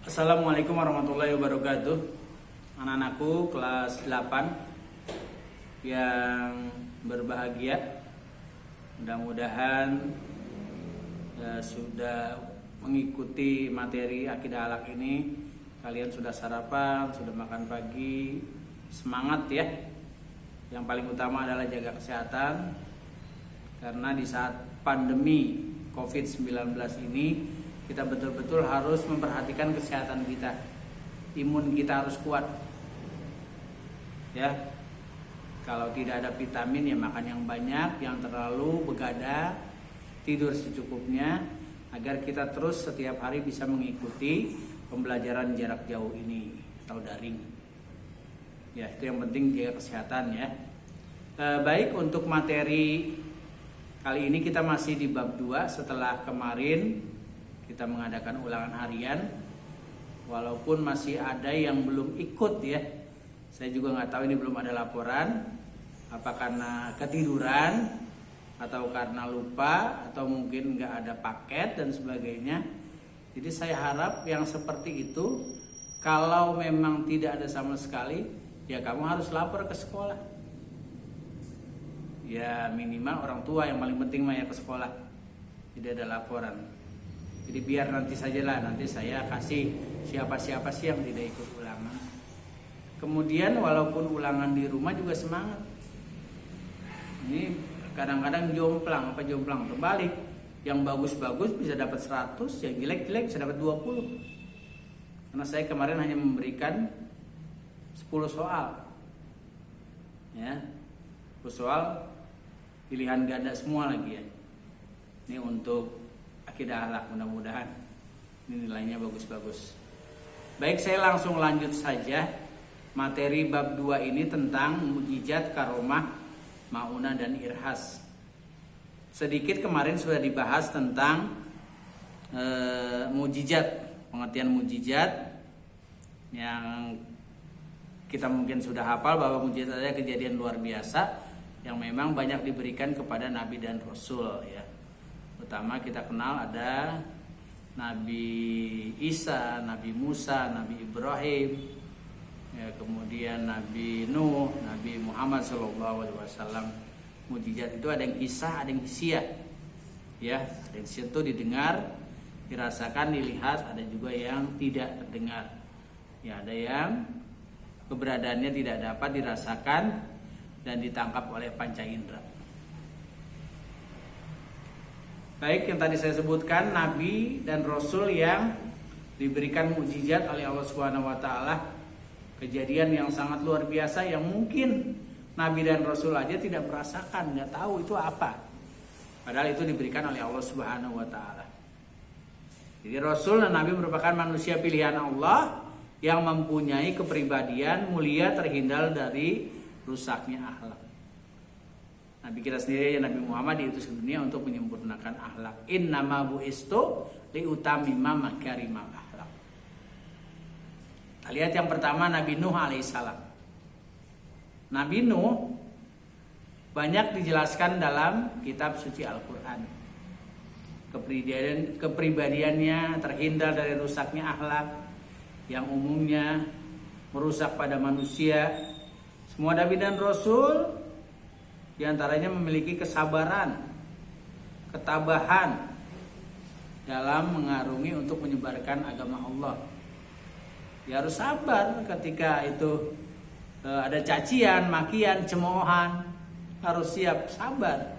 Assalamualaikum warahmatullahi wabarakatuh. Anak-anakku kelas 8 yang berbahagia, mudah-mudahan sudah mengikuti materi akidah akhlak ini. Kalian sudah sarapan, sudah makan pagi, semangat ya. Yang paling utama adalah jaga kesehatan, karena di saat pandemi COVID-19 ini kita betul-betul harus memperhatikan kesehatan kita. Imun kita harus kuat. Ya. Kalau tidak ada vitamin ya makan yang banyak, yang terlalu begadang, tidur secukupnya agar kita terus setiap hari bisa mengikuti pembelajaran jarak jauh ini atau daring. Ya, itu yang penting jaga kesehatan ya. Baik, untuk materi kali ini kita masih di bab 2 setelah kemarin kita mengadakan ulangan harian, walaupun masih ada yang belum ikut ya. Saya juga nggak tahu, ini belum ada laporan, apa karena ketiduran atau karena lupa atau mungkin nggak ada paket dan sebagainya. Jadi saya harap yang seperti itu, kalau memang tidak ada sama sekali, ya kamu harus lapor ke sekolah. Ya minimal orang tua yang paling penting mah ya ke sekolah. Tidak ada laporan. Jadi biar nanti sajalah, nanti saya kasih siapa-siapa sih yang tidak ikut ulangan. Kemudian walaupun ulangan di rumah juga semangat. Ini kadang-kadang jomplang terbalik. Yang bagus-bagus bisa dapat 100, yang jelek-jelek bisa dapat 20. Karena saya kemarin hanya memberikan 10 soal. Ya. 10 soal pilihan ganda semua lagi ya. Ini untuk akidah akhlak, mudah-mudahan ini nilainya bagus-bagus. Baik, saya langsung lanjut saja. Materi bab 2 ini tentang mukjizat, karomah, maunah dan irhas. Sedikit kemarin sudah dibahas tentang mukjizat, pengertian mukjizat yang kita mungkin sudah hafal bahwa mukjizat adalah kejadian luar biasa yang memang banyak diberikan kepada nabi dan rasul ya. Pertama kita kenal ada Nabi Isa, Nabi Musa, Nabi Ibrahim, ya, kemudian Nabi Nuh, Nabi Muhammad SAW. Mukjizat itu ada yang kisah, ada yang hisiah. Ya, ada yang situ didengar, dirasakan, dilihat, ada juga yang tidak terdengar. Ya, ada yang keberadaannya tidak dapat dirasakan dan ditangkap oleh panca indera. Baik, yang tadi saya sebutkan nabi dan rasul yang diberikan mukjizat oleh Allah Subhanahu wa taala, kejadian yang sangat luar biasa yang mungkin nabi dan rasul aja tidak merasakan, nggak tahu itu apa. Padahal itu diberikan oleh Allah Subhanahu wa taala. Jadi rasul dan nabi merupakan manusia pilihan Allah yang mempunyai kepribadian mulia terhindar dari rusaknya akhlak. Nabi kita sendiri, Nabi Muhammad, diutus ke dunia untuk menyempurnakan akhlak. Innama bu'istu liutamima makarimal akhlak. Kita lihat yang pertama Nabi Nuh alaihissalam. Nabi Nuh banyak dijelaskan dalam kitab suci Al-Quran. Kepribadiannya terhindar dari rusaknya akhlak yang umumnya merusak pada manusia. Semua nabi dan rasul di antaranya memiliki kesabaran, ketabahan dalam mengarungi untuk menyebarkan agama Allah. Ya harus sabar ketika itu ada cacian, makian, cemoohan, harus siap sabar.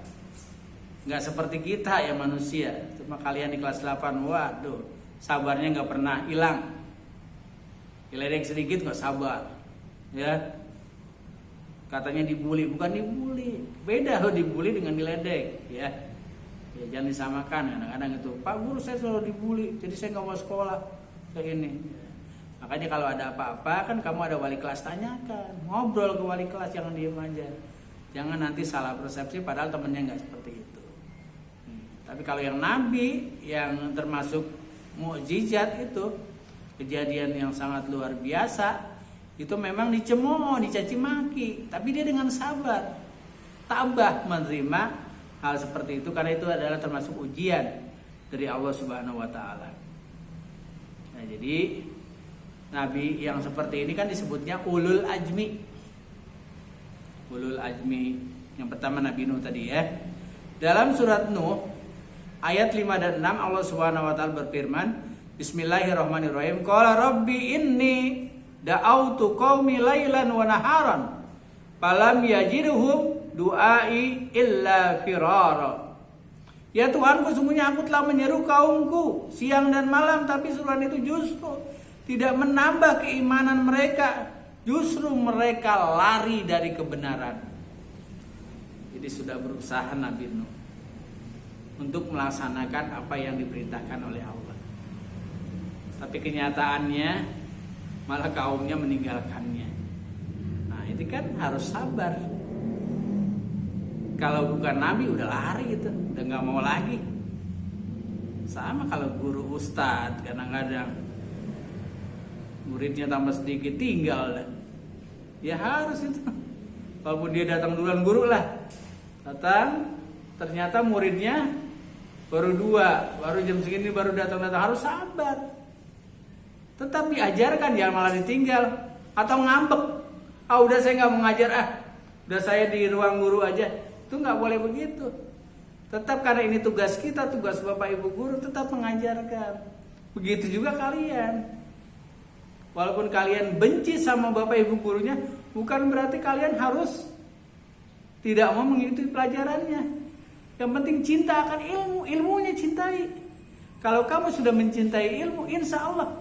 Nggak seperti kita ya manusia. Cuma kalian di kelas 8, waduh, sabarnya nggak pernah hilang. Diledek sedikit nggak sabar, ya. Katanya dibully, bukan dibully. Beda loh dibully dengan diledek, ya. Ya jangan disamakan kadang-kadang itu. Pak guru saya selalu dibully, jadi saya nggak mau sekolah kayak ini. Ya. Makanya kalau ada apa-apa kan kamu ada wali kelas, tanyakan, ngobrol ke wali kelas, jangan diem aja. Jangan nanti salah persepsi padahal temennya nggak seperti itu. Tapi kalau yang nabi yang termasuk mukjizat itu kejadian yang sangat luar biasa. Itu memang dicemooh, dicaci maki, tapi dia dengan sabar, tabah menerima hal seperti itu karena itu adalah termasuk ujian dari Allah Subhanahu wa taala. Nah, jadi nabi yang seperti ini kan disebutnya ulul ajmi. Ulul ajmi. Yang pertama Nabi Nuh tadi ya. Dalam surat Nuh ayat 5 dan 6 Allah Subhanahu wa taala berfirman, Bismillahirrahmanirrahim. Qala rabbi inni da'autu qaumi lailan wa naharan falam yajidhum du'ai illa firara. Ya Tuhanku, sungguhnya aku telah menyeru kaumku siang dan malam, tapi seruan itu justru tidak menambah keimanan mereka. Justru mereka lari dari kebenaran. Jadi sudah berusaha Nabi Nuh untuk melaksanakan apa yang diperintahkan oleh Allah. Tapi kenyataannya malah kaumnya meninggalkannya. Nah, ini kan harus sabar. Kalau bukan nabi udah lari gitu, udah nggak mau lagi. Sama kalau guru ustadz, kadang-kadang muridnya tambah sedikit tinggal dah. Ya harus itu. Walaupun dia datang duluan guru lah, datang ternyata muridnya baru 2, baru jam segini baru datang harus sabar. Tetap diajarkan, jangan malah ditinggal atau ngambek. Udah saya nggak mau ngajar, udah saya di ruang guru aja. Itu nggak boleh begitu. Tetap karena ini tugas kita, tugas Bapak Ibu guru, tetap mengajarkan. Begitu juga kalian. Walaupun kalian benci sama Bapak Ibu gurunya, bukan berarti kalian harus tidak mau mengikuti pelajarannya. Yang penting cinta akan ilmu, ilmunya cintai. Kalau kamu sudah mencintai ilmu, insya Allah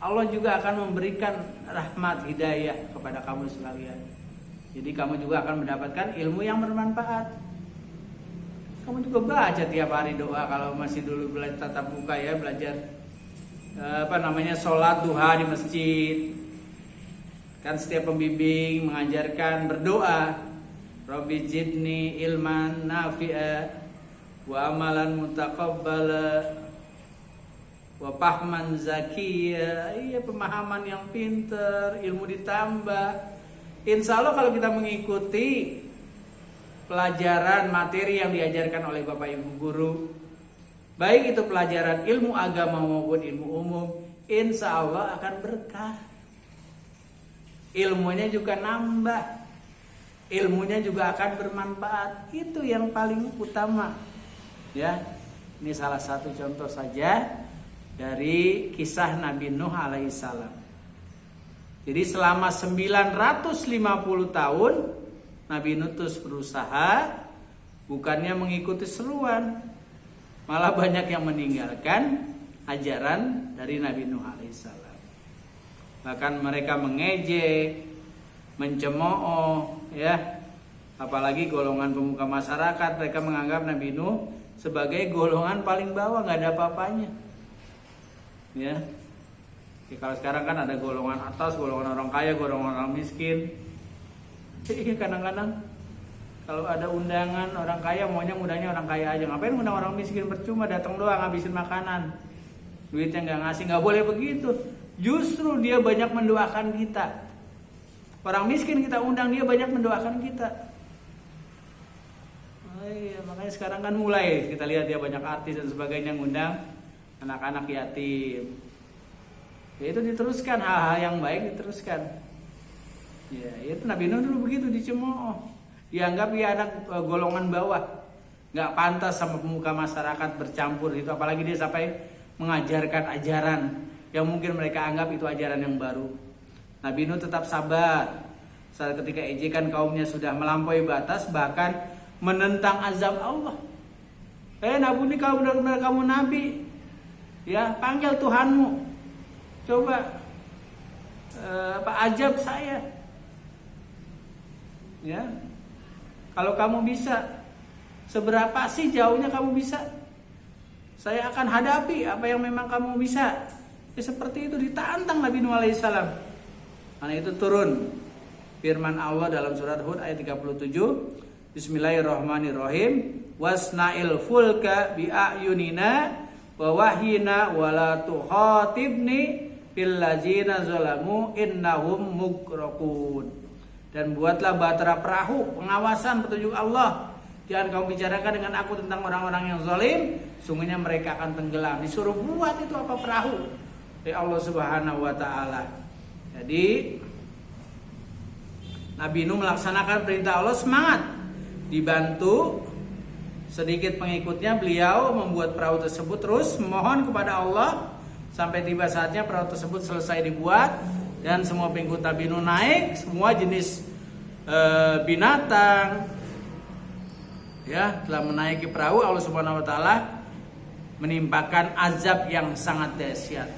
Allah juga akan memberikan rahmat hidayah kepada kamu sekalian. Jadi kamu juga akan mendapatkan ilmu yang bermanfaat. Kamu juga baca tiap hari doa kalau masih dulu belajar tatap muka ya, belajar sholat duha di masjid. Kan setiap pembimbing mengajarkan berdoa, Rabbi jidni ilman nafi'a wa amalan mutaqabbala wa fahman zakiyya. Iya, pemahaman yang pintar, ilmu ditambah. Insya Allah kalau kita mengikuti pelajaran materi yang diajarkan oleh Bapak Ibu guru, baik itu pelajaran ilmu agama maupun ilmu umum, insya Allah akan berkah. Ilmunya juga nambah, ilmunya juga akan bermanfaat. Itu yang paling utama. Ya, ini salah satu contoh saja dari kisah Nabi Nuh alaihissalam. Jadi selama 950 tahun Nabi Nuh terus berusaha, bukannya mengikuti seruan, malah banyak yang meninggalkan ajaran dari Nabi Nuh alaihissalam. Bahkan mereka mengejek, mencemooh, ya. Apalagi golongan pemuka masyarakat, mereka menganggap Nabi Nuh sebagai golongan paling bawah, nggak ada apa-apanya. Ya. Ya, kalau sekarang kan ada golongan atas, golongan orang kaya, golongan orang miskin. Jadi kadang-kadang kalau ada undangan orang kaya, maunya undangnya orang kaya aja. Ngapain undang orang miskin, percuma datang doang ngabisin makanan. Duitnya nggak ngasih, nggak boleh begitu. Justru dia banyak mendoakan kita. Orang miskin kita undang, dia banyak mendoakan kita. Oh iya, makanya sekarang kan mulai kita lihat dia banyak artis dan sebagainya ngundang anak-anak yatim. Ya itu diteruskan, hal-hal yang baik diteruskan. Ya itu Nabi Nuh dulu begitu, dicemooh, dianggap dia anak golongan bawah, nggak pantas sama pemuka masyarakat bercampur itu. Apalagi dia sampai mengajarkan ajaran yang mungkin mereka anggap itu ajaran yang baru. Nabi Nuh tetap sabar saat ketika ejekan kaumnya sudah melampaui batas, bahkan menentang azab Allah. Nabi ini kalau benar-benar kamu nabi, ya panggil Tuhanmu, coba ajab saya. Ya, kalau kamu bisa, seberapa sih jauhnya kamu bisa? Saya akan hadapi apa yang memang kamu bisa. Ya, seperti itu ditantang Nabi Nuh alaihissalam. Karena itu turun firman Allah dalam surat Hud ayat 37. Bismillahirrahmanirrahim. Wasna'il fulka bi'ayunina wa wahyina wa la tukhatibni fil ladzina zalamu innahum mugraqun. Dan buatlah bahtera perahu, pengawasan petunjuk Allah. Jangan kamu bicarakan dengan aku tentang orang-orang yang zalim, sungguhnya mereka akan tenggelam. Disuruh buat itu apa perahu. dari Allah Subhanahu wa taala. Jadi Nabi Nuh melaksanakan perintah Allah, semangat, dibantu sedikit pengikutnya, beliau membuat perahu tersebut, terus mohon kepada Allah sampai tiba saatnya perahu tersebut selesai dibuat dan semua pengikut Nabi Nuh naik, semua jenis binatang ya telah menaiki perahu. Allah Subhanahu wa taala menimpakan azab yang sangat dahsyat.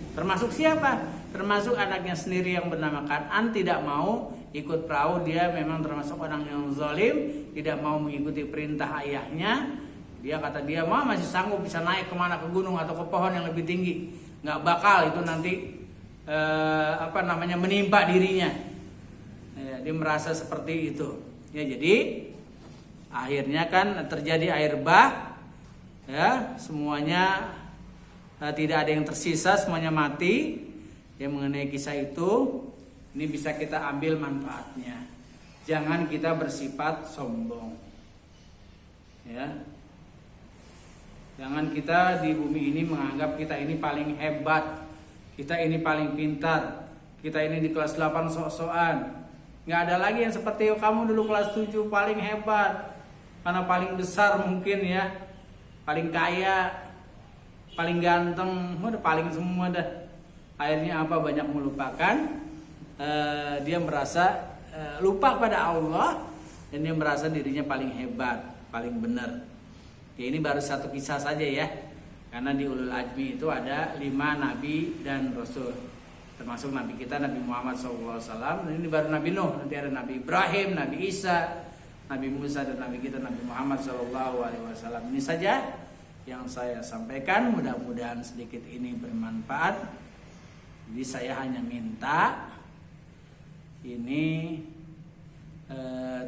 Termasuk siapa? Termasuk anaknya sendiri yang bernama Kan'an, tidak mau ikut perahu. Dia memang termasuk orang yang zalim, tidak mau mengikuti perintah ayahnya. Dia kata dia masih sanggup bisa naik kemana, ke gunung atau ke pohon yang lebih tinggi. Nggak bakal itu nanti menimpa dirinya. Ya, dia merasa seperti itu. Ya, jadi akhirnya kan terjadi air bah. Ya, semuanya tidak ada yang tersisa, semuanya mati. Yang mengenai kisah itu, ini bisa kita ambil manfaatnya. Jangan kita bersifat sombong. Ya. Jangan kita di bumi ini menganggap kita ini paling hebat, kita ini paling pintar, kita ini di kelas 8 sok-sokan. Nggak ada lagi yang seperti kamu dulu kelas 7 paling hebat, karena paling besar mungkin ya, paling kaya, paling ganteng, udah paling semua dah. Akhirnya apa? Banyak melupakan. Dia merasa lupa pada Allah dan dia merasa dirinya paling hebat, paling benar. Ya, ini baru satu kisah saja ya. Karena di Ulul Azmi itu ada 5 nabi dan rasul, termasuk nabi kita Nabi Muhammad SAW. Dan ini baru Nabi Nuh. Nanti ada Nabi Ibrahim, Nabi Isa, Nabi Musa, dan Nabi kita Nabi Muhammad SAW. Ini saja yang saya sampaikan. Mudah-mudahan sedikit ini bermanfaat. Jadi saya hanya minta ini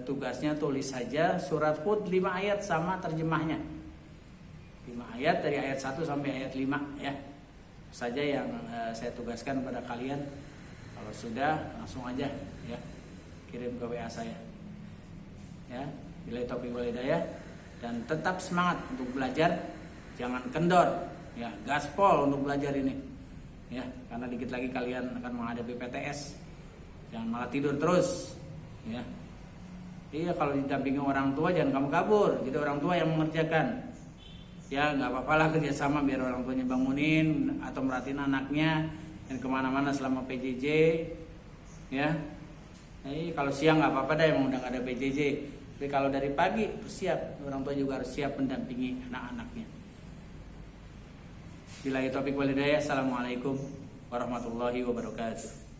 tugasnya tulis saja surat Hud 5 ayat sama terjemahnya. 5 ayat dari ayat 1 sampai ayat 5 ya. Saja yang saya tugaskan pada kalian. Kalau sudah langsung aja ya kirim ke WA saya. Ya, billahi taufiq wal hidayah, dan tetap semangat untuk belajar, jangan kendor ya, gaspol untuk belajar ini. Ya, karena dikit lagi kalian akan menghadapi PTS. Jangan malah tidur terus. Ya. Iya, kalau didampingi orang tua jangan kamu kabur. Jadi orang tua yang mengerjakan. Ya, nggak apa-apa lah kerjasama biar orang tuanya bangunin atau merhatiin anaknya dan kemana-mana selama PJJ. Ya. Kalau siang nggak apa-apa dah, emang udah nggak ada PJJ. Tapi kalau dari pagi bersiap, orang tua juga harus siap mendampingi anak-anaknya. Billahi taufiq wal hidayah. Assalamualaikum warahmatullahi wabarakatuh.